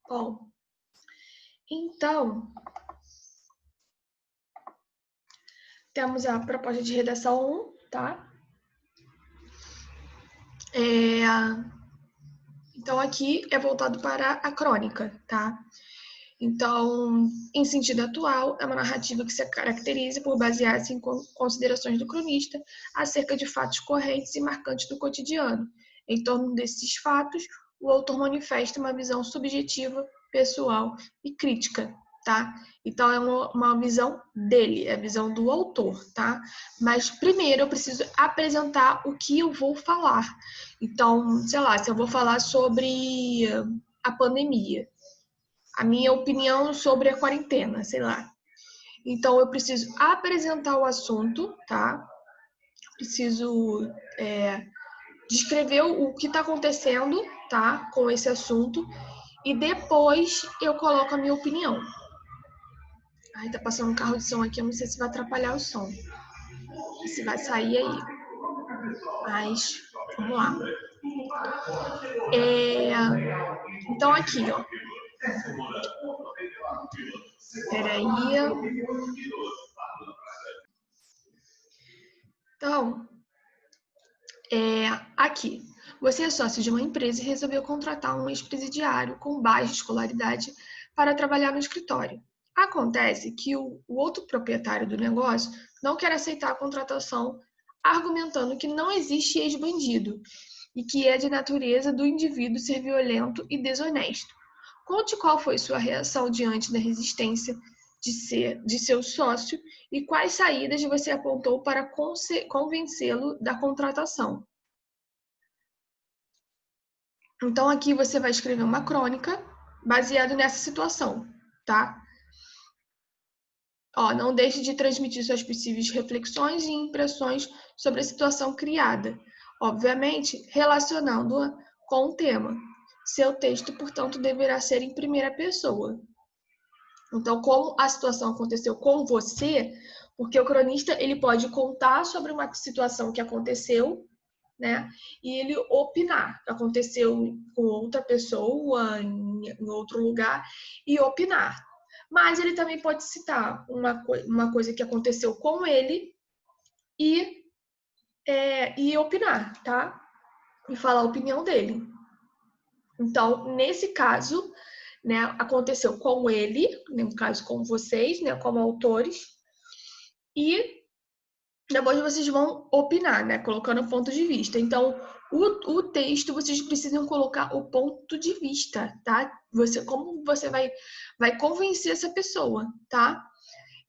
Bom, então, temos a proposta de redação 1, tá? Então, aqui é voltado para a crônica, tá? Então, em sentido atual, é uma narrativa que se caracteriza por basear-se em considerações do cronista acerca de fatos correntes e marcantes do cotidiano. Em torno desses fatos, o autor manifesta uma visão subjetiva, pessoal e crítica, tá? Então, é uma visão dele, é a visão do autor, tá? Mas, primeiro, eu preciso apresentar o que eu vou falar. Então, sei lá, se eu vou falar sobre a pandemia, a minha opinião sobre a quarentena, sei lá. Então, eu preciso apresentar o assunto, tá? Preciso descrever o que está acontecendo, tá? Com esse assunto. E depois eu coloco a minha opinião. Ai, tá passando um carro de som aqui, eu não sei se vai atrapalhar o som. Se vai sair aí. Mas, vamos lá. Então, aqui, ó. Peraí. Então, aqui. Você é sócio de uma empresa e resolveu contratar um ex-presidiário com baixa escolaridade para trabalhar no escritório. Acontece que o outro proprietário do negócio não quer aceitar a contratação, argumentando que não existe ex-bandido e que é de natureza do indivíduo ser violento e desonesto. Conte qual foi sua reação diante da resistência de seu sócio e quais saídas você apontou para convencê-lo da contratação. Então, aqui você vai escrever uma crônica baseada nessa situação, tá? Ó, não deixe de transmitir suas possíveis reflexões e impressões sobre a situação criada, obviamente relacionando-a com o tema. Seu texto, portanto, deverá ser em primeira pessoa. Então, como a situação aconteceu com você, porque o cronista ele pode contar sobre uma situação que aconteceu, né? E ele opinar, que aconteceu com outra pessoa, em outro lugar, e opinar. Mas ele também pode citar uma coisa que aconteceu com ele e opinar, tá? E falar a opinião dele. Então, nesse caso, né, aconteceu com ele, no caso com vocês, né, como autores, e depois vocês vão opinar, né, colocando ponto de vista. Então, o texto, vocês precisam colocar o ponto de vista, tá? Como você vai convencer essa pessoa, tá?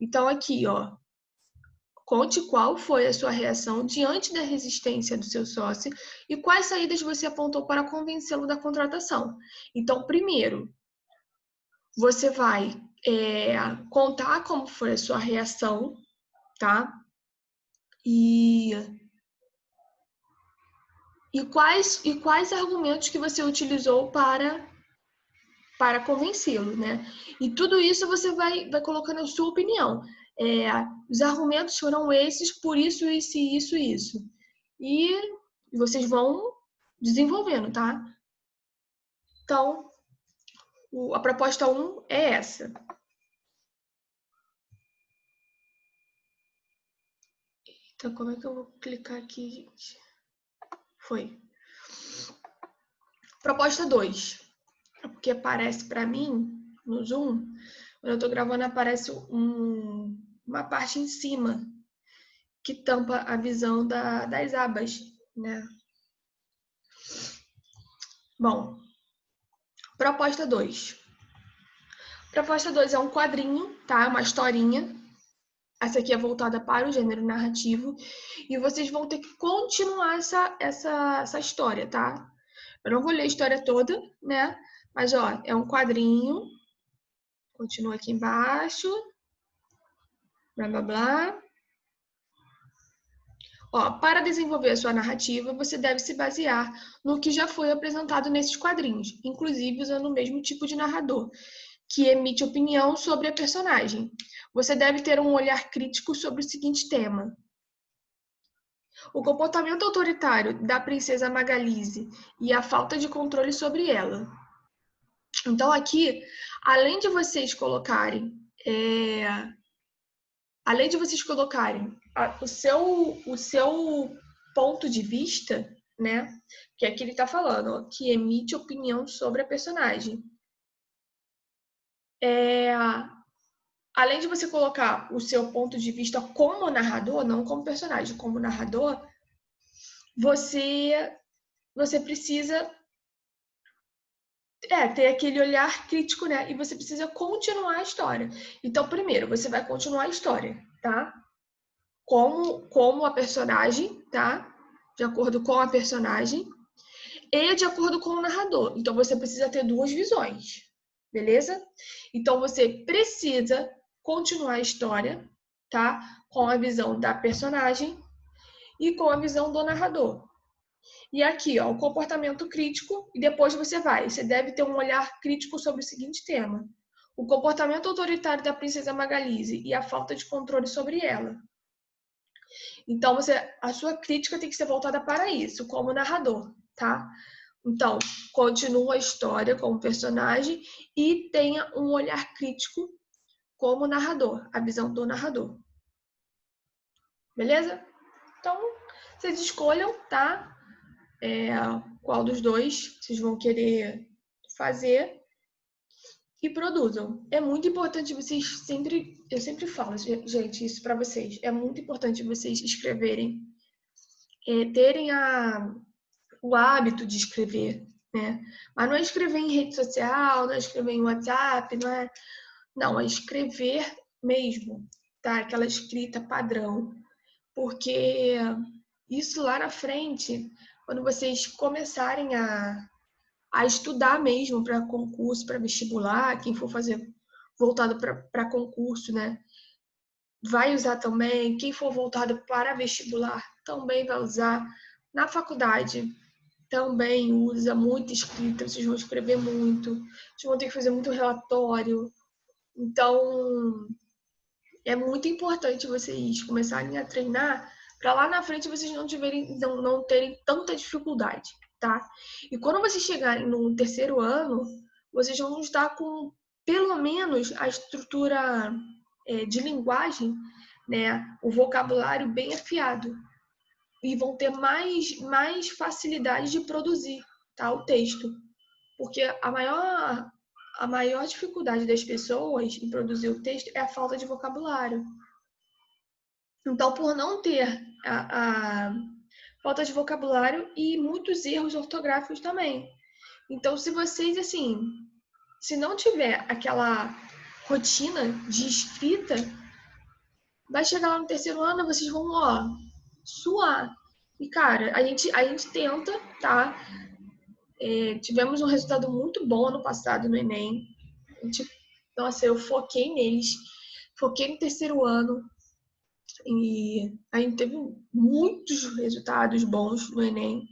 Então, aqui, ó, conte qual foi a sua reação diante da resistência do seu sócio e quais saídas você apontou para convencê-lo da contratação. Então, primeiro, você vai contar como foi a sua reação, tá? E quais argumentos que você utilizou para convencê-lo, né? E tudo isso você vai colocando a sua opinião. Os argumentos foram esses, por isso, isso. E vocês vão desenvolvendo, tá? Então, a proposta 1 é essa. Então, como é que eu vou clicar aqui, gente? Foi. Proposta 2. Porque aparece para mim, no Zoom, quando eu tô gravando, aparece uma parte em cima que tampa a visão das abas, né? Bom, proposta 2. Proposta 2 é um quadrinho, tá? Uma historinha. Essa aqui é voltada para o gênero narrativo. E vocês vão ter que continuar essa história, tá? Eu não vou ler a história toda, né? Mas, ó, é um quadrinho. Continua aqui embaixo. Blá, blá, blá. Ó, para desenvolver a sua narrativa, você deve se basear no que já foi apresentado nesses quadrinhos, inclusive usando o mesmo tipo de narrador, que emite opinião sobre a personagem. Você deve ter um olhar crítico sobre o seguinte tema: o comportamento autoritário da princesa Magalise e a falta de controle sobre ela. Então, aqui, além de vocês colocarem, o seu ponto de vista, né? Que aqui ele está falando, ó, que emite opinião sobre a personagem. Além de você colocar o seu ponto de vista como narrador, não como personagem, como narrador, você precisa ter aquele olhar crítico, né? E você precisa continuar a história. Então, primeiro, você vai continuar a história, tá? Como a personagem, tá? De acordo com a personagem e de acordo com o narrador. Então, você precisa ter duas visões, beleza? Então, você precisa continuar a história, tá? Com a visão da personagem e com a visão do narrador. E aqui, ó, o comportamento crítico, e depois você deve ter um olhar crítico sobre o seguinte tema: o comportamento autoritário da princesa Magalise e a falta de controle sobre ela. Então, a sua crítica tem que ser voltada para isso, como narrador, tá? Então, continua a história como personagem e tenha um olhar crítico como narrador, a visão do narrador. Beleza? Então, vocês escolham, tá? Qual dos dois vocês vão querer fazer e produzam. É muito importante vocês eu sempre falo, gente, isso para vocês. É muito importante vocês escreverem, terem o hábito de escrever, né? Mas não é escrever em rede social, não é escrever em WhatsApp, não, é escrever mesmo, tá? Aquela escrita padrão. Porque isso lá na frente, quando vocês começarem a estudar mesmo para concurso, para vestibular, quem for fazer voltado para concurso, né? Vai usar também. Quem for voltado para vestibular também vai usar. Na faculdade também usa muita escrita, vocês vão escrever muito, vocês vão ter que fazer muito relatório. Então, é muito importante vocês começarem a treinar para lá na frente vocês não terem tanta dificuldade, tá? E quando vocês chegarem no terceiro ano, vocês vão estar com pelo menos a estrutura de linguagem, né? O vocabulário bem afiado. E vão ter mais facilidade de produzir, tá? O texto. Porque a maior dificuldade das pessoas em produzir o texto é a falta de vocabulário. Então, por não ter a falta de vocabulário e muitos erros ortográficos também. Então, se vocês, assim, se não tiver aquela rotina de escrita, vai chegar lá no terceiro ano, vocês vão, ó, suar. E, cara, a gente tenta, tá? Tivemos um resultado muito bom ano passado no Enem. Nossa, eu foquei neles. Foquei no terceiro ano. E a gente teve muitos resultados bons no Enem.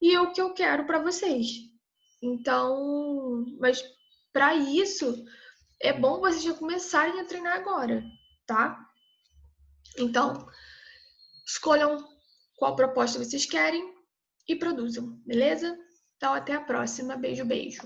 E é o que eu quero para vocês. Então, mas para isso, é bom vocês já começarem a treinar agora, tá? Então, escolham qual proposta vocês querem e produzam, beleza? Então, até a próxima. Beijo, beijo.